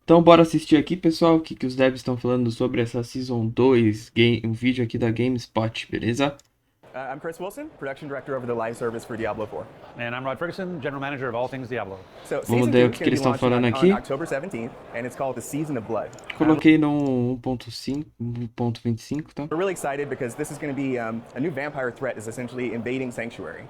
Então bora assistir aqui, pessoal, o que, que os devs estão falando sobre essa Season 2, um vídeo aqui da GameSpot, beleza? I'm Chris Wilson, production director over the live service for Diablo 4. And I'm Rod Ferguson, general manager of all things Diablo. So Vamos season ver 2 o is que, going to eles be estão launching falando on aqui. October 17th, and it's called the Season of Blood. Coloquei no 1.5, 1.25, tá? We're really excited because this is going to be a new vampire threat is essentially invading Sanctuary.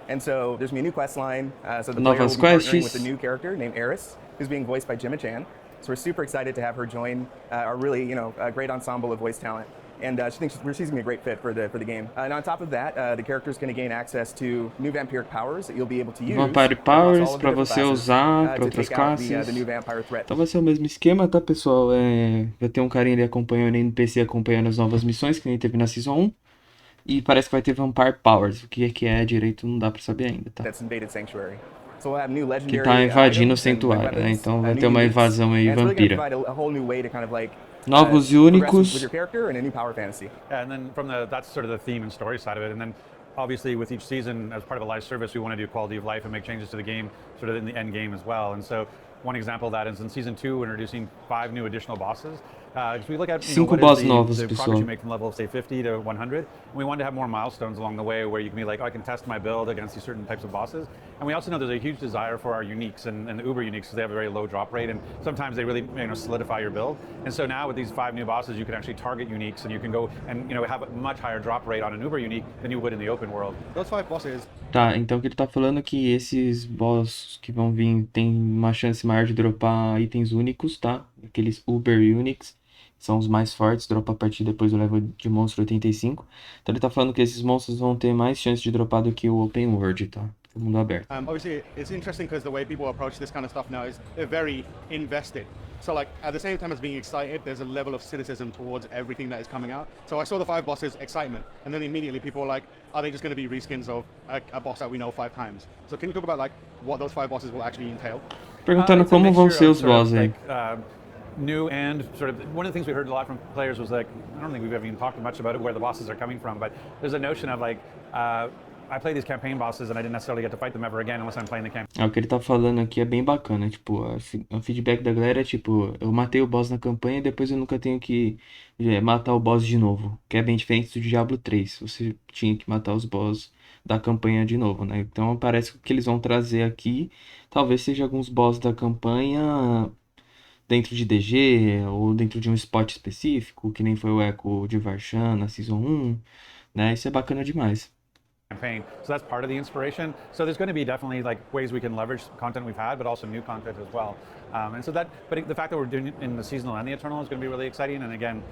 And so there's going to be a new quest line, so the player will Novas be partnering quests. with a new character named Eris, who's being voiced by Gemma Chan. So we're super excited to have her join our really, great ensemble of voice talent. And she thinks she's going to be a great fit for the game. And on top of that, the character is going to gain access to new vampiric powers that you'll be able to use Vampire across Powers all of the para different você classes, usar para to outras take out classes. the new vampire threat. Então vai ser o mesmo esquema, tá, pessoal? Vai ter um carinha ali acompanhando, NPC acompanhando as novas missões que nem teve na Season 1. E parece que vai ter Vampire Powers. O que é direito não dá pra saber ainda, tá? That's invaded Sanctuary. So we'll have new Que legendary tá invadindo o items and santuário, né? weapons, Então vai new ter uma units. invasão aí And it's really gonna vampira. provide a whole new way to kind of Novos e progress únicos. with your character and a new power fantasy. And then that's sort of the theme and story side of it. And then obviously with each season, as part of a live service, we want to do quality of life and make changes to the game sort of in the end game as well. And so one example of that is in Season 2, we're introducing 5 new additional bosses. Because we look at Cinco what bosses is novos, the pessoal. progress you make from level, say, 50 to 100. And we want to have more milestones along the way where you can be like, oh, I can test my build against these certain types of bosses. And we also know there's a huge desire for our uniques and the uber uniques because they have a very low drop rate and sometimes they really solidify your build. And so now with these 5 new bosses, you can actually target uniques and you can go and have a much higher drop rate on an uber unique than you would in the open world. Those 5 bosses. Tá, então o que ele tá falando é que esses boss que vão vir tem uma chance maior de dropar itens únicos, tá? Aqueles Uber Uniques são os mais fortes, dropa a partir depois do level de monstro 85. Então ele tá falando que esses monstros vão ter mais chance de dropar do que o Open World, tá? O mundo aberto. Obviously, it's interesting because the way people approach this kind of stuff now is they're very invested. So like at the same time as being excited, there's a level of cynicism towards everything that is coming out. So I saw the 5 bosses, excitement, and then immediately people were like, are they just going to be reskins of a boss that we know 5 times? So can you talk about like what those 5 bosses will actually entail? Perguntando It's a como vão mixture ser of os sort of, boss aí. New and sort of one of the things we heard a lot from players was like, I don't think we've ever even talked much about it, where the bosses are coming from, but there's a notion of like, I play these campaign bosses and I didn't necessarily get to fight them ever again unless I'm playing the campaign. O que ele tá falando aqui é bem bacana, tipo, o feedback da galera é tipo, eu matei o boss na campanha e depois eu nunca tenho que matar o boss de novo, que é bem diferente do Diablo 3, você tinha que matar os boss da campanha de novo, né? Então parece que o que eles vão trazer aqui, talvez seja alguns boss da campanha dentro de DG, ou dentro de um spot específico, que nem foi o Echo de Varshan na Season 1, né? Isso é bacana demais. Campaign. So that's part of the inspiration. So there's going to be definitely like ways we can leverage content we've had, but also new content as well. And so but the fact that we're doing it in the seasonal and the eternal is going to be really exciting. And again,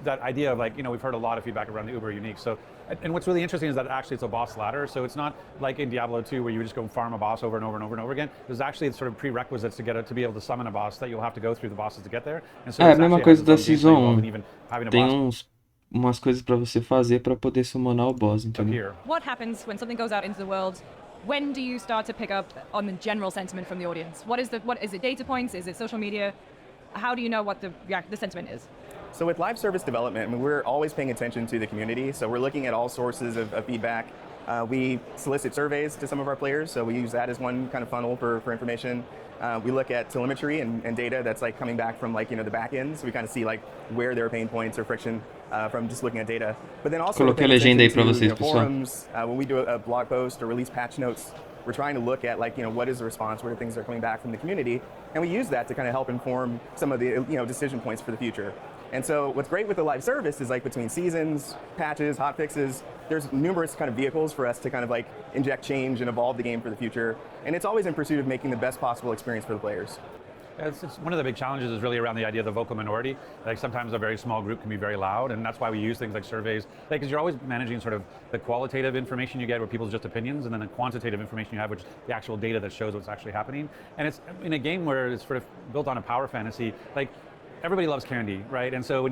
that idea of like, we've heard a lot of feedback around the Uber unique. So, and what's really interesting is that actually it's a boss ladder. So it's not like in Diablo 2 where you just go farm a boss over and over and over and over again. There's actually sort of prerequisites to be able to summon a boss that you'll have to go through the bosses to get there. And so É a it's mesma actually coisa has da its own Season gameplay 1. involved in even having a Tem boss umas coisas pra você fazer pra poder summonar o boss, entendeu? appear. What happens when something goes out into the world? When do you start to pick up on the general sentiment from the audience? What is it data points? Is it social media? How do you know what the sentiment is? So with live service development, I mean, we're always paying attention to the community. So we're looking at all sources of feedback. We solicit surveys to some of our players, so we use that as one kind of funnel for information. We look at telemetry and data that's like coming back from like, the back end, so we kind of see like where there are pain points or friction from just looking at data. But then also Coloquei a paying legenda aí attention pra to, vocês, pessoal. forums, when we do a blog post or release patch notes, we're trying to look at like, what is the response, what are things that are coming back from the community, and we use that to kind of help inform some of the, decision points for the future. And so what's great with the live service is like between seasons, patches, hot fixes, there's numerous kind of vehicles for us to kind of like inject change and evolve the game for the future. And it's always in pursuit of making the best possible experience for the players. It's one of the big challenges is really around the idea of the vocal minority. Like sometimes a very small group can be very loud, and that's why we use things like surveys. Like, because you're always managing sort of the qualitative information you get, where people's just opinions, and then the quantitative information you have, which is the actual data that shows what's actually happening. And it's in a game where it's sort of built on a power fantasy. Like everybody loves candy, right? And so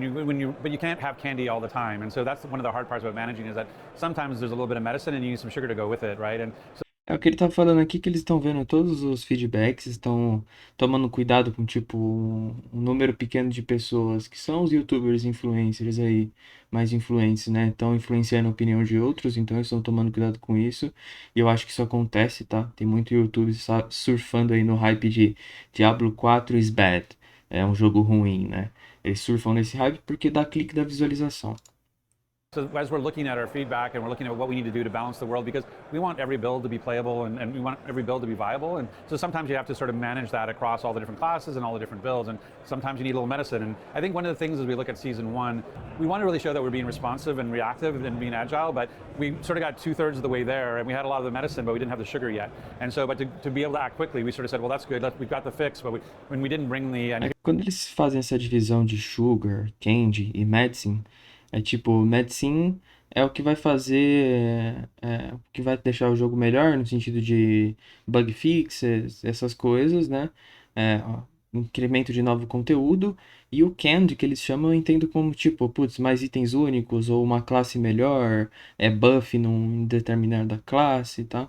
but you can't have candy all the time. And so that's one of the hard parts about managing is that sometimes there's a little bit of medicine and you need some sugar to go with it, right? And so É o que ele tá falando aqui, que eles estão vendo todos os feedbacks, estão tomando cuidado com, tipo, um número pequeno de pessoas, que são os youtubers influencers aí, mais influentes, né? Estão influenciando a opinião de outros, então eles estão tomando cuidado com isso. E eu acho que isso acontece, tá? Tem muito YouTube surfando aí no hype de Diablo 4 is bad. é um jogo ruim, né? Eles surfam nesse hype porque dá clique da visualização. So as we're looking at our feedback and we're looking at what we need to do to balance the world, because we want every build to be playable and we want every build to be viable. And so sometimes you have to sort of manage that across all the different classes and all the different builds. And sometimes you need a little medicine. And I think one of the things as we look at season 1, we want to really show that we're being responsive and reactive and being agile, but we sort of got 2/3 of the way there and we had a lot of the medicine, but we didn't have the sugar yet. And so, but to be able to act quickly, we sort of said, well, that's good. We've got the fix, but when we didn't bring the... Quando eles fazem essa divisão de sugar, candy e medicine, é tipo, medicine é o que vai fazer, o que vai deixar o jogo melhor no sentido de bug fixes, essas coisas, né? Ó, incremento de novo conteúdo. E o candy, que eles chamam, eu entendo como tipo, putz, mais itens únicos ou uma classe melhor, buff num determinada classe, tá?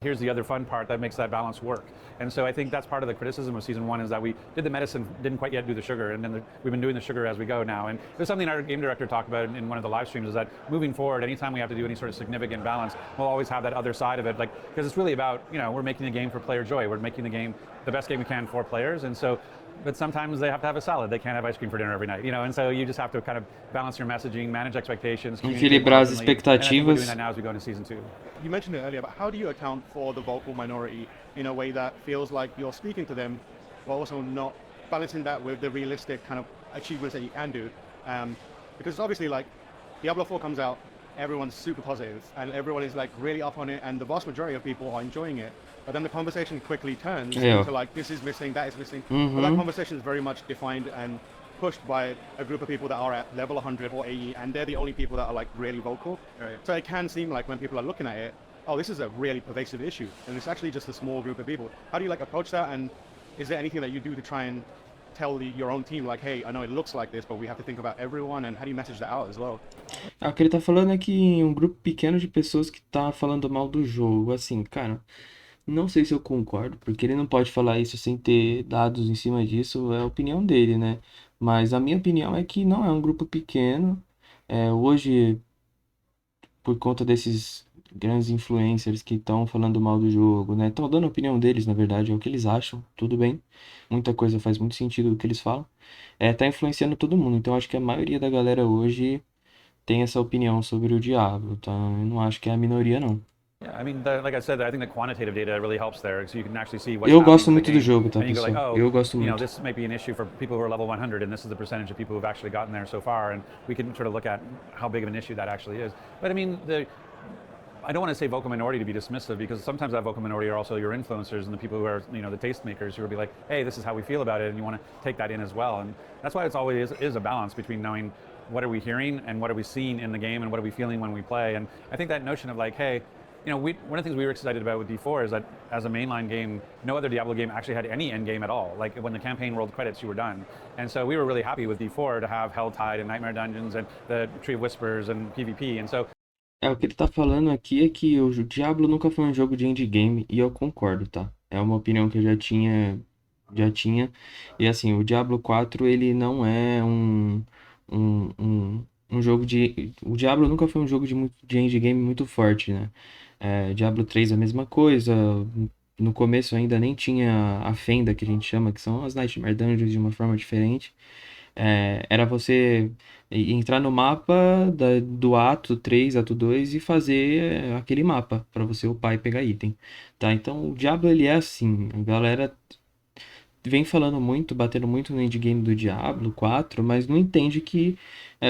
Here's the other fun part that makes that balance work. And so I think that's part of the criticism of season 1 is that we did the medicine, didn't quite yet do the sugar, and then we've been doing the sugar as we go now. And there's something our game director talked about in one of the live streams is that moving forward, anytime we have to do any sort of significant balance, we'll always have that other side of it, like, because it's really about, we're making the game for player joy. We're making the game the best game we can for players. And so, but sometimes they have to have a salad. They can't have ice cream for dinner every night, and so you just have to kind of balance your messaging, manage expectations, Equilibrar as and I think we're expectativas. doing that now as we go into season 2. You mentioned it earlier, but how do you account for the vocal minority in a way that feels like you're speaking to them, while also not balancing that with the realistic kind of achievements that you can do? Because obviously, like, Diablo 4 comes out, everyone's super positive, and everyone is like really up on it, and the vast majority of people are enjoying it. But then the conversation quickly turns into like, this is missing, that is missing. But that conversation is very much defined and pushed by a group of people that are at level 100 or 80, and they're the only people that are like really vocal. Right. So it can seem like when people are looking at it, oh, this is a really pervasive issue, and it's actually just a small group of people. How do you like approach that, and is there anything that you do to try and tell your own team, like, hey, I know it looks like this, but we have to think about everyone, and how do you message that out as well? O que ele tá falando é que um grupo pequeno de pessoas que tá falando mal do jogo, assim, cara, não sei se eu concordo, porque ele não pode falar isso sem ter dados em cima disso, é a opinião dele, né? Mas a minha opinião é que não é um grupo pequeno. Hoje, por conta desses grandes influencers que estão falando mal do jogo, né? Estão dando a opinião deles, na verdade, é o que eles acham, tudo bem. Muita coisa faz muito sentido do que eles falam. Tá influenciando todo mundo, então acho que a maioria da galera hoje tem essa opinião sobre o Diablo, tá? Eu não acho que é a minoria, não. Yeah, I mean, like I said, I think the quantitative data really helps there, so you can actually see what's Eu happening gosto in the muito do game, jogo, tá, and you go like, pessoal? oh, Eu gosto muito. this might be an issue for people who are level 100, and this is the percentage of people who've actually gotten there so far, and we can sort of look at how big of an issue that actually is. But I mean, I don't want to say vocal minority to be dismissive, because sometimes that vocal minority are also your influencers and the people who are, the tastemakers who will be like, hey, this is how we feel about it, and you want to take that in as well. And that's why it's always is a balance between knowing what are we hearing and what are we seeing in the game and what are we feeling when we play. And I think that notion of like, hey, one of the things we were excited about with D4 is that as a mainline game, no other Diablo game actually had any end game at all. Like when the campaign rolled credits, you were done. And so we were really happy with D4 to have Helltide and Nightmare Dungeons and the Tree of Whispers and PvP. And so o que ele tá falando aqui é que o Diablo nunca foi um jogo de endgame, e eu concordo, tá? É uma opinião que eu já tinha. E assim, o Diablo 4, ele não é um jogo de... O Diablo nunca foi um jogo de endgame muito forte, né? Diablo 3 a mesma coisa. No começo ainda nem tinha a fenda, que a gente chama, que são as Nightmare Dungeons de uma forma diferente. Era você entrar no mapa do ato 3, ato 2 e fazer aquele mapa para você upar e pegar item, tá? Então o Diablo ele é assim, a galera vem falando muito, batendo muito no endgame do Diablo 4, mas não entende que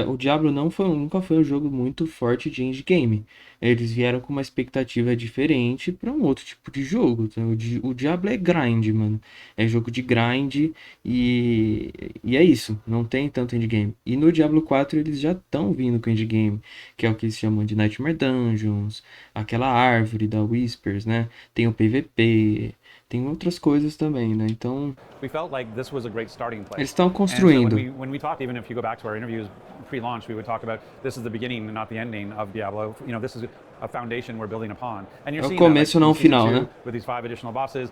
o Diablo nunca foi um jogo muito forte de endgame. Eles vieram com uma expectativa diferente para um outro tipo de jogo. Então, o Diablo é grind, mano. É jogo de grind e é isso. Não tem tanto endgame. E no Diablo 4 eles já estão vindo com endgame, que é o que eles chamam de Nightmare Dungeons, aquela árvore da Whispers, né? Tem o PVP, tem outras coisas também, né? Então, we felt like this was a great starting place. eles estão construindo. And so when we talked, even if you go back to our interviews pre-launch, we would talk about this is the beginning and not the ending of Diablo. This is a foundation we're building upon. And you're É o seeing começo, that, não o in season final, 2, né? with these 5 additional bosses,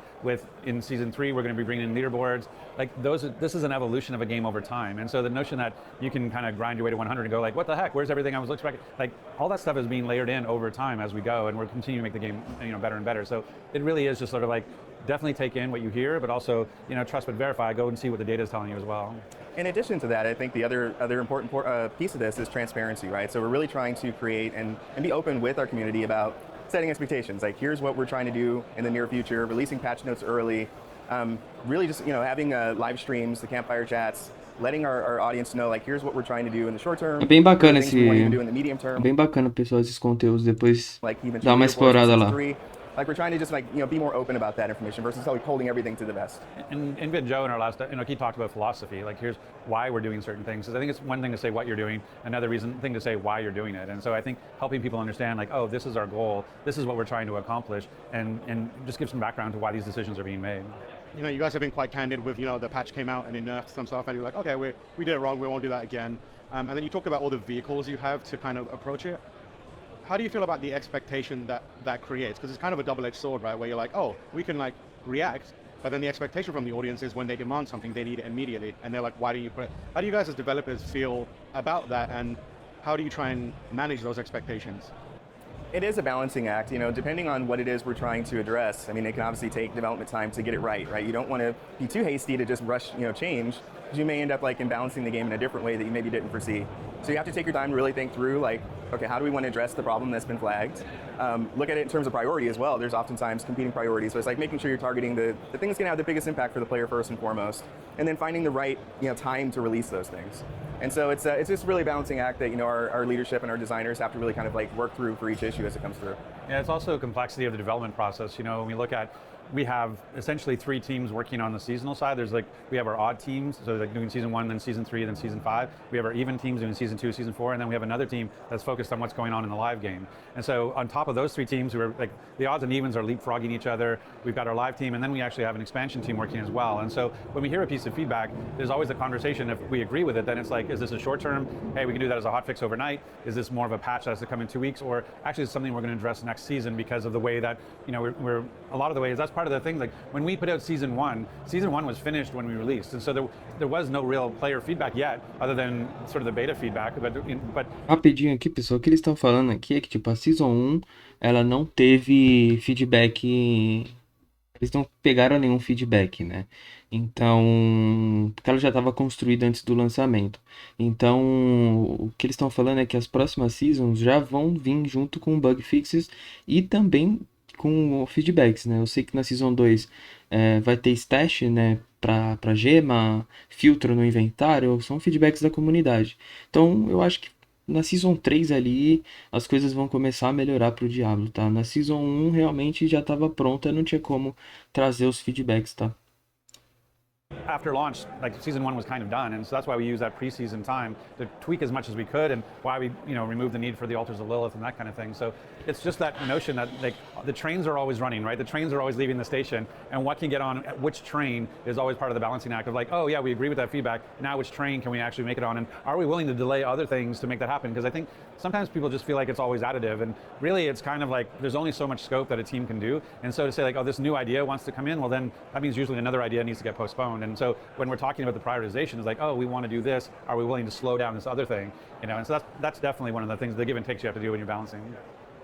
in season 3 we're going to be bringing in leaderboards. Like this is an evolution of a game over time. And so the notion that you can kind of grind your way to 100 and go like, what the heck? Where's everything I was expecting? Like all that stuff is being layered in over time as we go, and we're continuing to make the game better and better. So it really is just sort of like definitely take in what you hear, but also, trust but verify, go and see what the data is telling you as well. In addition to that, I think the other important piece of this is transparency, right? So we're really trying to create and be open with our community about setting expectations. Like, here's what we're trying to do in the near future, releasing patch notes early, really just having live streams, the campfire chats, letting our audience know, like, here's what we're trying to do in the short term. É bem bacana things we want to do in the medium term. É bem bacana, pessoal, esses conteúdos depois Like even dá uma explorada lá. Like, we're trying to just be more open about that information versus like holding everything to the vest. And Joe in our last, he talked about philosophy. Like, here's why we're doing certain things. Because I think it's one thing to say what you're doing, another thing to say why you're doing it. And so I think helping people understand, like, oh, this is our goal, this is what we're trying to accomplish, and just give some background to why these decisions are being made. You guys have been quite candid with, the patch came out and it nerfed some stuff, and you're like, okay, we did it wrong, we won't do that again. And then you talked about all the vehicles you have to kind of approach it. How do you feel about the expectation that creates? Because it's kind of a double-edged sword, right? Where you're like, oh, we can like react, but then the expectation from the audience is when they demand something, they need it immediately. And they're like, why do you put it? How do you guys as developers feel about that? And how do you try and manage those expectations? It is a balancing act, depending on what it is we're trying to address. I mean, it can obviously take development time to get it right? You don't want to be too hasty to just rush, change, because you may end up like imbalancing the game in a different way that you maybe didn't foresee. So you have to take your time to really think through, like, okay, how do we want to address the problem that's been flagged? Look at it in terms of priority as well. There's oftentimes competing priorities. So it's like making sure you're targeting the thing that's going to have the biggest impact for the player first and foremost, and then finding the right time to release those things. And so it's just really a balancing act that our leadership and our designers have to really kind of like work through for each issue as it comes through. Yeah, it's also a complexity of the development process. When we look at, we have essentially 3 teams working on the seasonal side. We have our odd teams, so like doing season 1, then season 3, then season 5. We have our even teams doing season 2, season 4, and then we have another team that's focused on what's going on in the live game. And so on top of those 3 teams, who are like the odds and evens are leapfrogging each other. We've got our live team, and then we actually have an expansion team working as well. And so when we hear a piece of feedback, there's always a conversation. If we agree with it, then it's like, is this a short term? Hey, we can do that as a hot fix overnight. Is this more of a patch that has to come in 2 weeks, or actually it's something we're going to address next season because of the way that we're a lot of the ways. That's part of the thing. Like, when we put out season 1 was finished when we released, and so there was no real player feedback yet, other than sort of the beta feedback. But Rapidinho aqui, pessoal, o que eles estão falando aqui é que, tipo, a Season 1, ela não teve feedback, eles não pegaram nenhum feedback, né? Então, porque ela já estava construída antes do lançamento. Então, o que eles estão falando é que as próximas Seasons já vão vir junto com bug fixes e também com feedbacks, né? Eu sei que na Season 2 vai ter stash, né, para gema, filtro no inventário, são feedbacks da comunidade. Então, eu acho que na Season 3 ali, as coisas vão começar a melhorar pro Diablo, tá? Na Season 1 realmente já estava pronta, não tinha como trazer os feedbacks, tá? After launch, like season 1 was kind of done, and so that's why we use that preseason time to tweak as much as we could, and why we removed the need for the altars of Lilith and that kind of thing. So it's just that notion that like the trains are always running, right? The trains are always leaving the station, and what can get on which train is always part of the balancing act of like, oh yeah, we agree with that feedback. Now which train can we actually make it on, and are we willing to delay other things to make that happen? Because I think sometimes people just feel like it's always additive, and really it's kind of like there's only so much scope that a team can do. And so to say like, oh, this new idea wants to come in, well then that means usually another idea needs to get postponed. And so when we're talking about the prioritization, it's like, oh, we want to do this. Are we willing to slow down this other thing? And so that's definitely one of the things, the give and takes you have to do when you're balancing.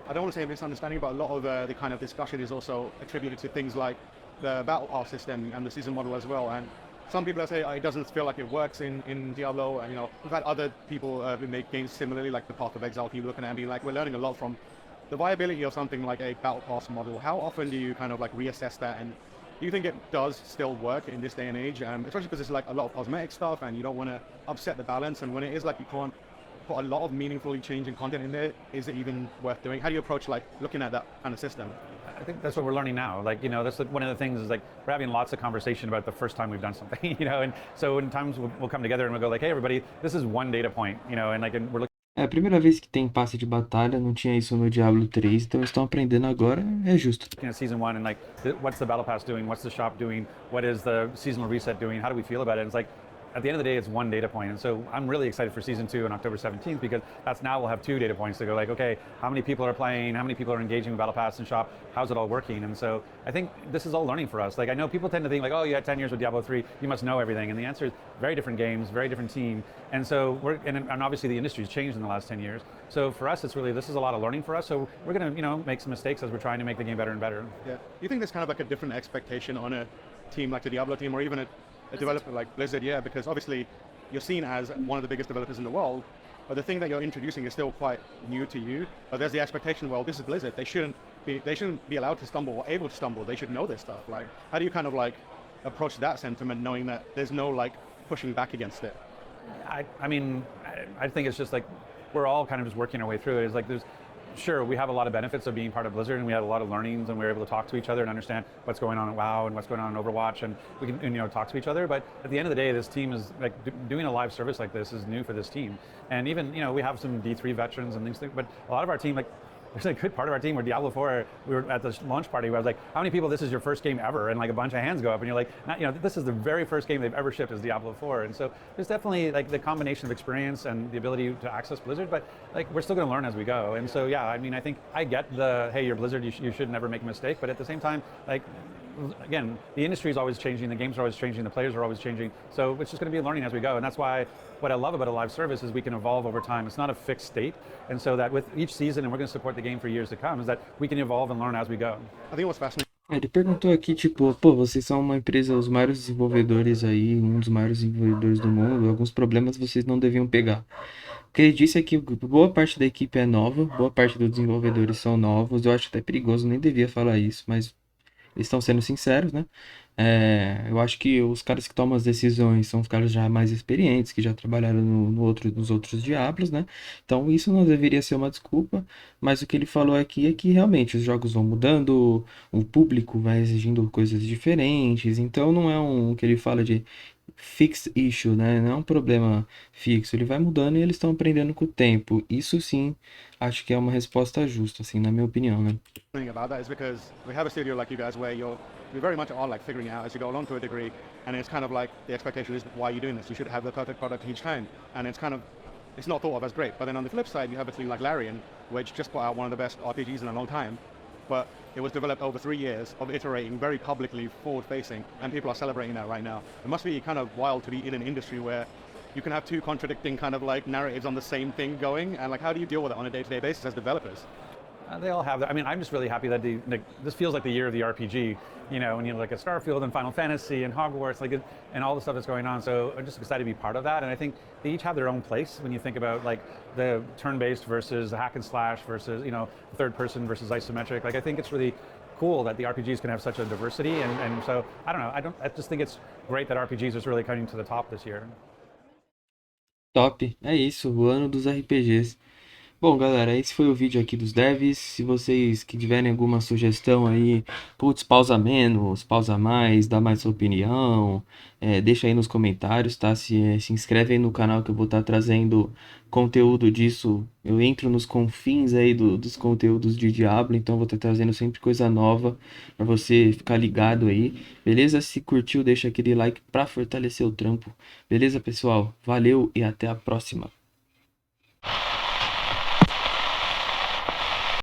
I don't want to say misunderstanding, but a lot of the kind of discussion is also attributed to things like the battle pass system and the season model as well. And some people say it doesn't feel like it works in Diablo. And we've had other people who make games similarly, like the Path of Exile, keep looking at and being like, we're learning a lot from the viability of something like a battle pass model. How often do you kind of like reassess that, and do you think it does still work in this day and age? Especially because it's like a lot of cosmetic stuff and you don't want to upset the balance, and when it is like you can't put a lot of meaningfully changing content in there, is it even worth doing? How do you approach like looking at that kind of system? I think that's what we're learning now. Like, that's one of the things is like we're having lots of conversation about the first time we've done something, and so in times we'll come together and we'll go like, hey everybody, this is one data point, and we're looking. É a primeira vez que tem passe de batalha, não tinha isso no Diablo 3, então eles estão aprendendo agora, é justo. Season 1 and like, what's the battle pass doing? What's the shop doing? What is the seasonal reset doing? How do we feel about it? And it's like, at the end of the day, it's one data point. And so I'm really excited for season 2 on October 17th, because that's now we'll have 2 data points to go like, okay, how many people are playing, how many people are engaging with Battle Pass and Shop, how's it all working? And so I think this is all learning for us. Like, I know people tend to think like, oh, you had 10 years with Diablo 3, you must know everything. And the answer is very different games, very different team. And so and obviously the industry's changed in the last 10 years. So for us, it's really, this is a lot of learning for us. So we're going to, make some mistakes as we're trying to make the game better and better. Yeah. You think there's kind of like a different expectation on a team like the Diablo team, or even a developer like Blizzard? Yeah, because obviously you're seen as one of the biggest developers in the world, but the thing that you're introducing is still quite new to you. But there's the expectation, well, this is Blizzard. They shouldn't be allowed to stumble or able to stumble. They should know this stuff. Like, how do you kind of like approach that sentiment, knowing that there's no like pushing back against it? I mean, I think it's just like we're all kind of just working our way through it. It's like sure, we have a lot of benefits of being part of Blizzard, and we had a lot of learnings, and we were able to talk to each other and understand what's going on in WoW and what's going on in Overwatch, and we can talk to each other. But at the end of the day, this team is like doing a live service like this is new for this team. And even we have some D3 veterans and things, but a lot of our team, like, there's a good part of our team where Diablo 4, we were at the launch party where I was like, how many people, this is your first game ever? And like a bunch of hands go up, and you're like, this is the very first game they've ever shipped is Diablo 4. And so there's definitely like the combination of experience and the ability to access Blizzard, but like we're still going to learn as we go. And so yeah, I mean, I think I get the, hey, you're Blizzard, you should never make a mistake, but at the same time, like, again, the industry is always changing, the games are always changing, the players are always changing, so it's just going to be learning as we go. And that's why what I love about a live service is we can evolve over time. It's not a fixed state, and so that with each season, and we're going to support the game for years to come, is that we can evolve and learn as we go. I think what's fascinating. Ele perguntou aqui, tipo, pô, vocês são uma empresa, os maiores desenvolvedores aí, um dos maiores desenvolvedores do mundo, alguns problemas vocês não deviam pegar. O que ele disse é que boa parte da equipe é nova, boa parte dos desenvolvedores são novos, eu acho até perigoso, nem devia falar isso, mas eles estão sendo sinceros, né? Eu acho que os caras que tomam as decisões são os caras já mais experientes, que já trabalharam nos outros Diablos, né? Então isso não deveria ser uma desculpa, mas o que ele falou aqui é que realmente os jogos vão mudando, o público vai exigindo coisas diferentes, então não é o que ele fala de fixed issue, né? Não é um problema fixo, ele vai mudando e eles estão aprendendo com o tempo. Isso sim, acho que é uma resposta justa, assim, na minha opinião, né? Thing about that is because we have a studio like you guys where you very much are like figuring out as you go along to a degree, and it's kind of like the expectation is, why are you doing this? You should have the perfect product each time, and it's not thought of as great. But then on the flip side, you have a thing like Larian, which just put out one of the best RPGs in a long time, but it was developed over 3 years of iterating very publicly, forward-facing, and people are celebrating that right now. It must be kind of wild to be in an industry where you can have 2 contradicting kind of like narratives on the same thing going, and like how do you deal with it on a day-to-day basis as developers? They all have that. I mean, I'm just really happy that this feels like the year of the RPG, when you look at Starfield and Final Fantasy and Hogwarts, and all the stuff that's going on. So I'm just excited to be part of that. And I think they each have their own place when you think about like the turn-based versus the hack and slash versus, third person versus isometric. Like, I think it's really cool that the RPGs can have such a diversity. And so, I don't know, I just think it's great that RPGs is really coming to the top this year. Top, é isso, o ano dos RPGs. Bom, galera, esse foi o vídeo aqui dos devs. Se vocês que tiverem alguma sugestão aí, putz, pausa menos, pausa mais, dá mais sua opinião, deixa aí nos comentários, tá? Se inscreve aí no canal que eu vou estar trazendo conteúdo disso. Eu entro nos confins aí dos conteúdos de Diablo, então vou estar trazendo sempre coisa nova pra você ficar ligado aí, beleza? Se curtiu, deixa aquele like pra fortalecer o trampo, beleza, pessoal? Valeu e até a próxima.